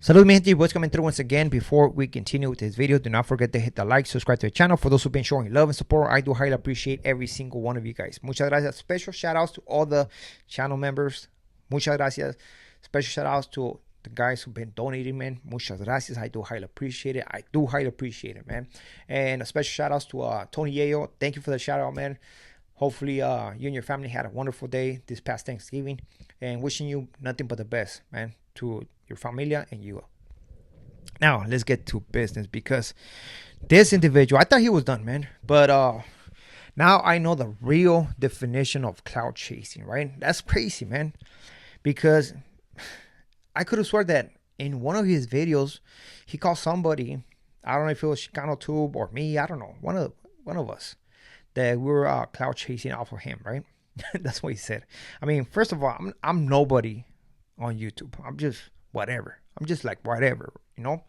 Salud mi gente, what's coming through once again. Before we continue with this video, do not forget to hit the like, subscribe to the channel. For those who've been showing love and support, I do highly appreciate every single one of you guys. Muchas gracias. Special shout outs to all the channel members. Muchas gracias. Special shout outs to the guys who've been donating, man. Muchas gracias. I do highly appreciate it. I do highly appreciate it, man. And a special shout outs to Tony Yayo. Thank you for the shout out, man. Hopefully you and your family had a wonderful day this past Thanksgiving, and wishing you nothing but the best, man, to your familia and you. Now let's get to business, because this individual, I thought he was done, man, but now I know the real definition of cloud chasing, right? That's crazy, man, because I could have sworn that in one of his videos he called somebody, I don't know if it was Chicano Tube or me, I don't know, one of us, that we were cloud chasing off of him, right? That's what he said. I mean, first of all, I'm nobody on YouTube. I'm just whatever. I'm just like whatever, you know.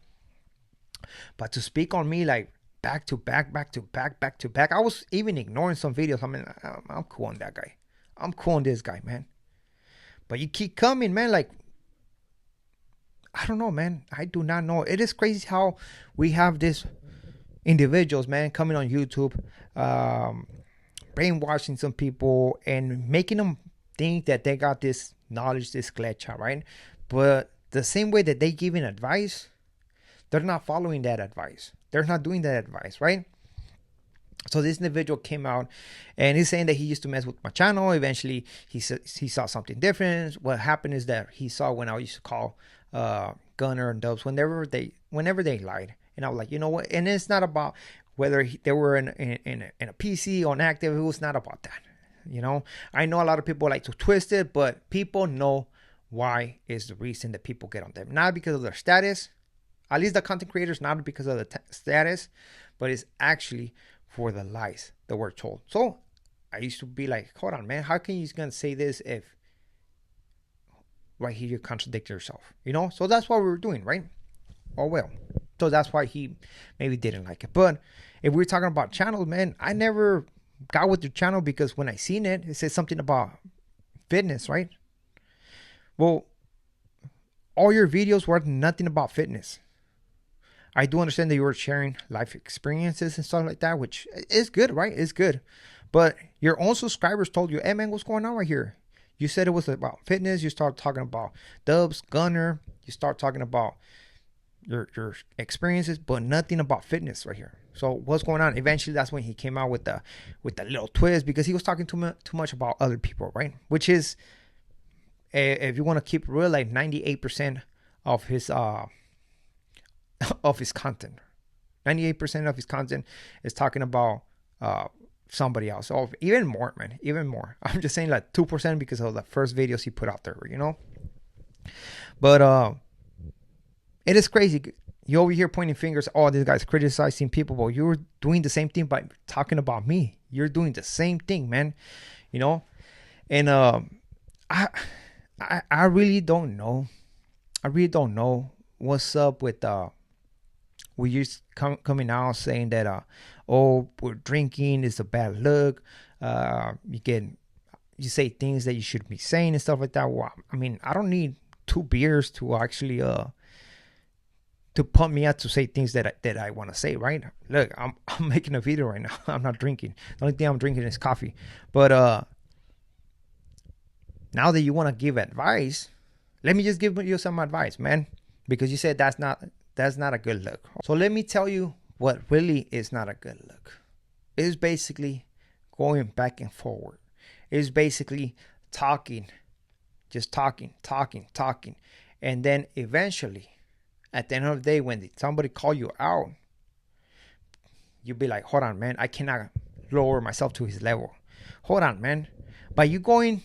But to speak on me like back to back, I was even ignoring some videos. I mean, I'm cool on that guy. I'm cool on this guy, man. But you keep coming, man. Like, I don't know, man. I do not know. It is crazy how we have these individuals, man, coming on YouTube, brainwashing some people and making them think that they got this knowledge, this glitch, right? But the same way that they giving advice, they're not following that advice. They're not doing that advice, right? So this individual came out and he's saying that he used to mess with my channel. Eventually he saw something different. What happened is that he saw when I used to call Gunner and Dubs whenever they lied. And I was like, you know what? And it's not about whether they were in a PC or an active. It was not about that. You know, I know a lot of people like to twist it, but people know why is the reason that people get on them. Not because of their status, at least the content creators, not because of the status, but it's actually for the lies that we're told. So I used to be like, hold on, man, how can you gonna say this if right here you contradict yourself? You know, so that's what we were doing, right? Oh well. So that's why he maybe didn't like it. But if we're talking about channels, man, I never got with your channel because when I seen it, it said something about fitness, right? Well, all your videos were nothing about fitness. I do understand that you were sharing life experiences and stuff like that, which is good, right? It's good. But your own subscribers told you, hey, man, what's going on right here? You said it was about fitness. You start talking about Dubs, Gunner. You start talking about your experiences, but nothing about fitness right here. So what's going on? Eventually, that's when he came out with the little twist, because he was talking too much about other people, right? Which is, if you want to keep real, like 98% of his content, 98% of his content is talking about somebody else. Or even more, man, even more. I'm just saying like 2% because of the first videos he put out there, you know. But it is crazy. You over here pointing fingers. Oh, this guy's criticizing people. Well, you're doing the same thing by talking about me. You're doing the same thing, man. You know, and I really don't know. I really don't know what's up with we just coming out saying that oh, we're drinking is a bad look. You say things that you should be saying and stuff like that. Well, I mean, I don't need 2 beers to actually to pump me out to say things that I want to say, right? Look, I'm making a video right now. I'm not drinking. The only thing I'm drinking is coffee. But now that you want to give advice, let me just give you some advice, man, because you said that's not a good look. So let me tell you what really is not a good look. It is basically going back and forward. It is basically talking, just talking, and then eventually, at the end of the day, when somebody call you out, you'll be like, hold on, man, I cannot lower myself to his level. Hold on, man. By you going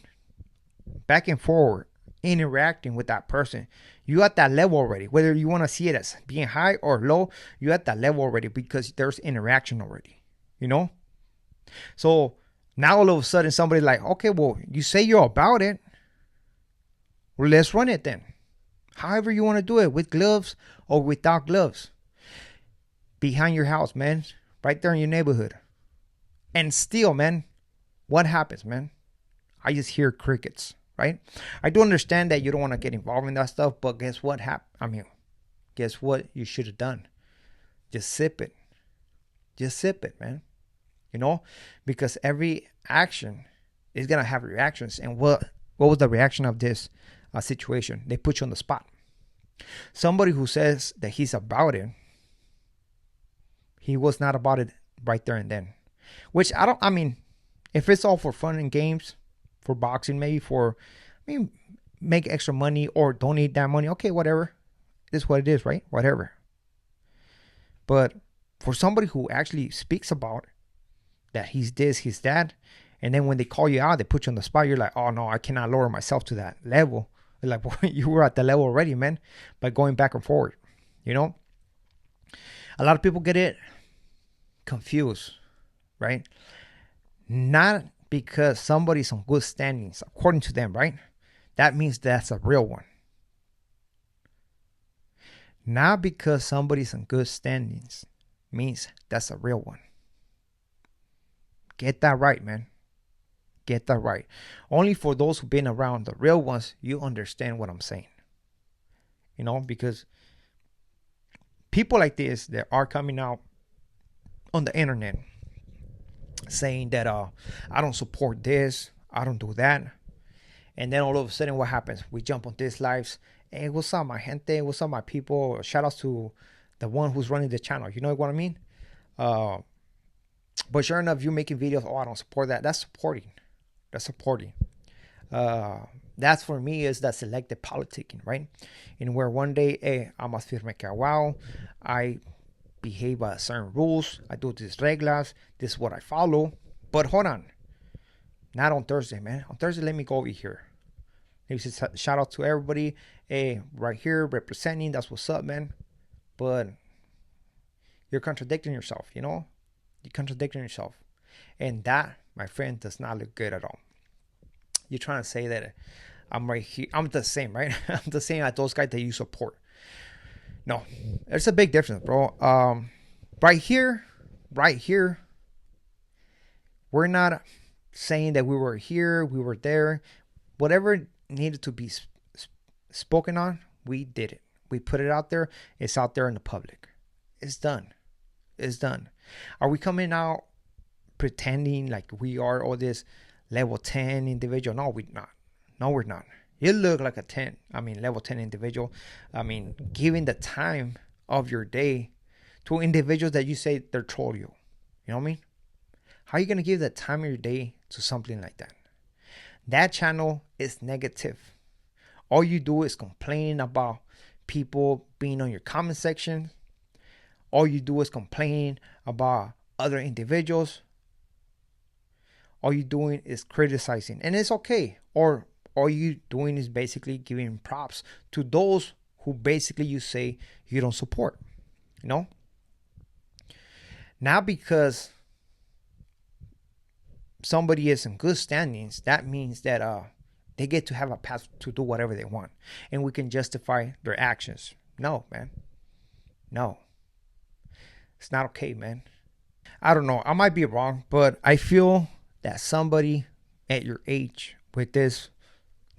back and forward, interacting with that person, you at that level already. Whether you want to see it as being high or low, you at that level already because there's interaction already, you know? So now all of a sudden somebody's like, okay, well, you say you're about it. Well, let's run it then. However you want to do it, with gloves or without gloves. Behind your house, man. Right there in your neighborhood. And still, man, what happens, man? I just hear crickets, right? I do understand that you don't want to get involved in that stuff, but guess what happened? I mean, guess what you should have done? Just sip it. Just sip it, man. You know, because every action is gonna have reactions. And what was the reaction of this situation? They put you on the spot. Somebody who says that he's about it, he was not about it right there and then. Which I mean, if it's all for fun and games, for boxing, maybe make extra money or donate that money, okay, whatever. It is what it is, right? Whatever. But for somebody who actually speaks about that he's this, he's that, and then when they call you out, they put you on the spot, you're like, oh no, I cannot lower myself to that level. Like, boy, you were at the level already, man, by going back and forward. You know, a lot of people get it confused, right? Not because somebody's on good standings, according to them, right? That means that's a real one. Not because somebody's in good standings means that's a real one. Get that right, man. Get that right. Only for those who've been around the real ones, you understand what I'm saying. You know, because people like this that are coming out on the internet saying that I don't support this, I don't do that. And then all of a sudden what happens? We jump on these lives. Hey, what's up, my gente? What's up, my people? Shout outs to the one who's running the channel. You know what I mean? But sure enough, you making videos, oh, I don't support that. That's supporting. That's supporting. That's for me is that selective politicking, right? And where one day, hey, I'm a firme que wow, I behave by certain rules. I do these reglas. This is what I follow. But hold on. Not on Thursday, man. On Thursday, let me go over here. Maybe shout out to everybody. Hey, right here, representing. That's what's up, man. But you're contradicting yourself, you know? You're contradicting yourself. And that, my friend, does not look good at all. You're trying to say that I'm right here. I'm the same, right? I'm the same as those guys that you support. No, there's a big difference, bro. Right here, we're not saying that we were here, we were there. Whatever needed to be spoken on, we did it. We put it out there. It's out there in the public. It's done. It's done. Are we coming out pretending like we are all this level 10 individual? No, we're not. No, we're not. You look like a level 10 individual. Giving the time of your day to individuals that you say they're troll you. You know what I mean? How are you going to give the time of your day to something like that? That channel is negative. All you do is complain about people being on your comment section. All you do is complain about other individuals. All you're doing is criticizing. And it's okay. Or all you doing is basically giving props to those who basically you say you don't support. You know? Not because somebody is in good standings, that means that they get to have a path to do whatever they want. And we can justify their actions. No, man. No. It's not okay, man. I don't know. I might be wrong, but I feel that somebody at your age with this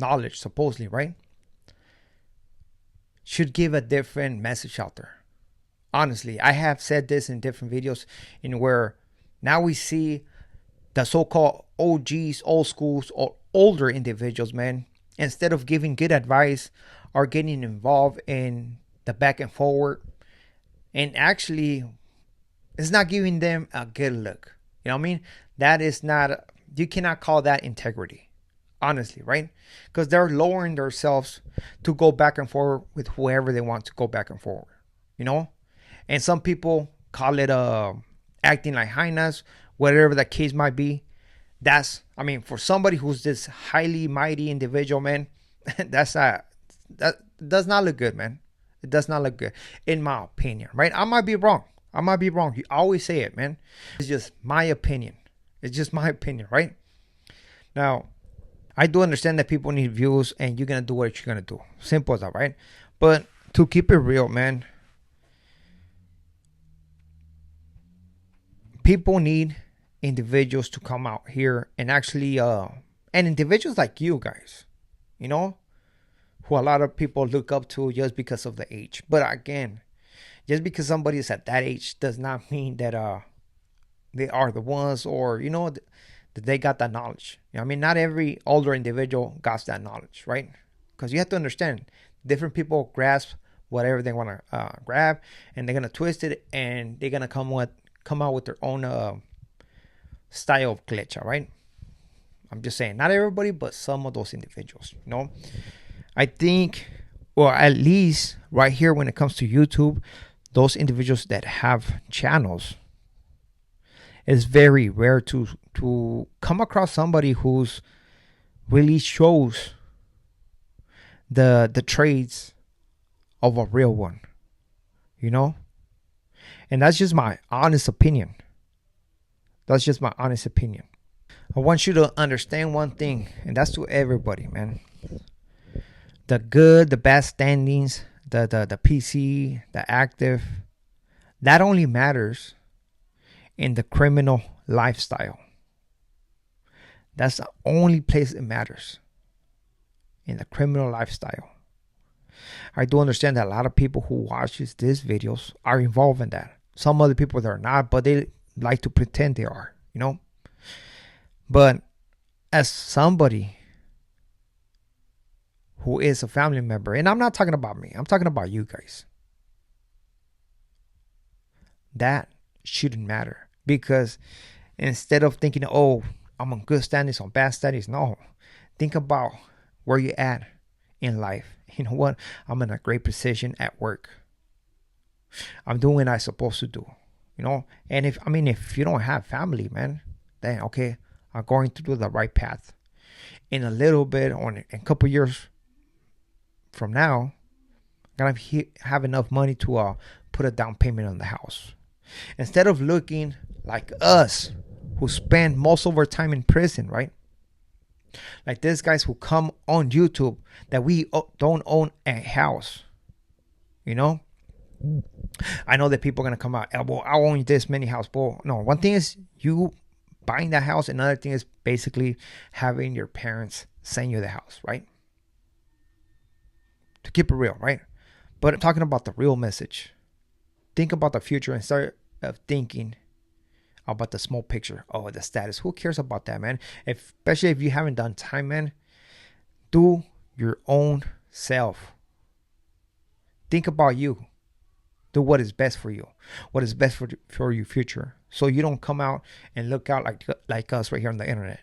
knowledge, supposedly, right, should give a different message out there. Honestly, I have said this in different videos in where now we see the so-called OGs, old schools, or older individuals, man, instead of giving good advice, are getting involved in the back and forward. And actually, it's not giving them a good look. You know what I mean? That is not, you cannot call that integrity. Honestly, right? Because they're lowering themselves to go back and forward with whoever they want to go back and forward. You know? And some people call it acting like hyenas, whatever the case might be. That's, for somebody who's this highly mighty individual, man, that does not look good, man. It does not look good, in my opinion, right? I might be wrong. You always say it, man. It's just my opinion. Right? Now, I do understand that people need views and you're going to do what you're going to do. Simple as that, right? But to keep it real, man, people need individuals to come out here and actually, and individuals like you guys, you know, who a lot of people look up to just because of the age. But again, just because somebody is at that age does not mean that they are the ones, or that they got that knowledge. I mean, not every older individual got that knowledge, right? Because you have to understand, different people grasp whatever they want to grab, and they're gonna twist it, and they're gonna come out with their own style of glitch. All right. I'm just saying, not everybody, but some of those individuals. I think, or at least right here when it comes to YouTube, those individuals that have channels, it's very rare to come across somebody who's really shows the traits of a real one, and that's just my honest opinion. I want you to understand one thing, and that's to everybody, man. The good, the bad standings, the PC, the active, that only matters in the criminal lifestyle. That's the only place it matters, in the criminal lifestyle. I do understand that a lot of people who watches these videos are involved in that. Some other people that are not, but they like to pretend they are, But as somebody who is a family member, and I'm not talking about me, I'm talking about you guys, that shouldn't matter. Because instead of thinking, oh, I'm on good standings, on bad standings, no. Think about where you're at in life. You know what? I'm in a great position at work. I'm doing what I'm supposed to do. And if you don't have family, man, then okay, I'm going to do the right path. In a little bit, or in a couple years from now, I'm gonna have enough money to put a down payment on the house. Instead of looking like us, who spend most of our time in prison, right? Like these guys who come on YouTube that we don't own a house. I know that people are going to come out, well, I own this many houses. Well, no, one thing is you buying that house. Another thing is basically having your parents send you the house, right? To keep it real, right? But I'm talking about the real message. Think about the future and start thinking about the small picture. Oh, the status. Who cares about that, man? Especially if you haven't done time, man. Do your own self. Think about you. Do what is best for you. What is best for your future. So you don't come out and look out like us right here on the internet.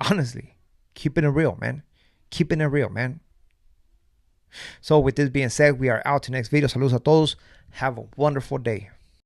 Honestly. Keeping it real, man. Keeping it real, man. So with this being said, we are out to next video. Saludos a todos. Have a wonderful day.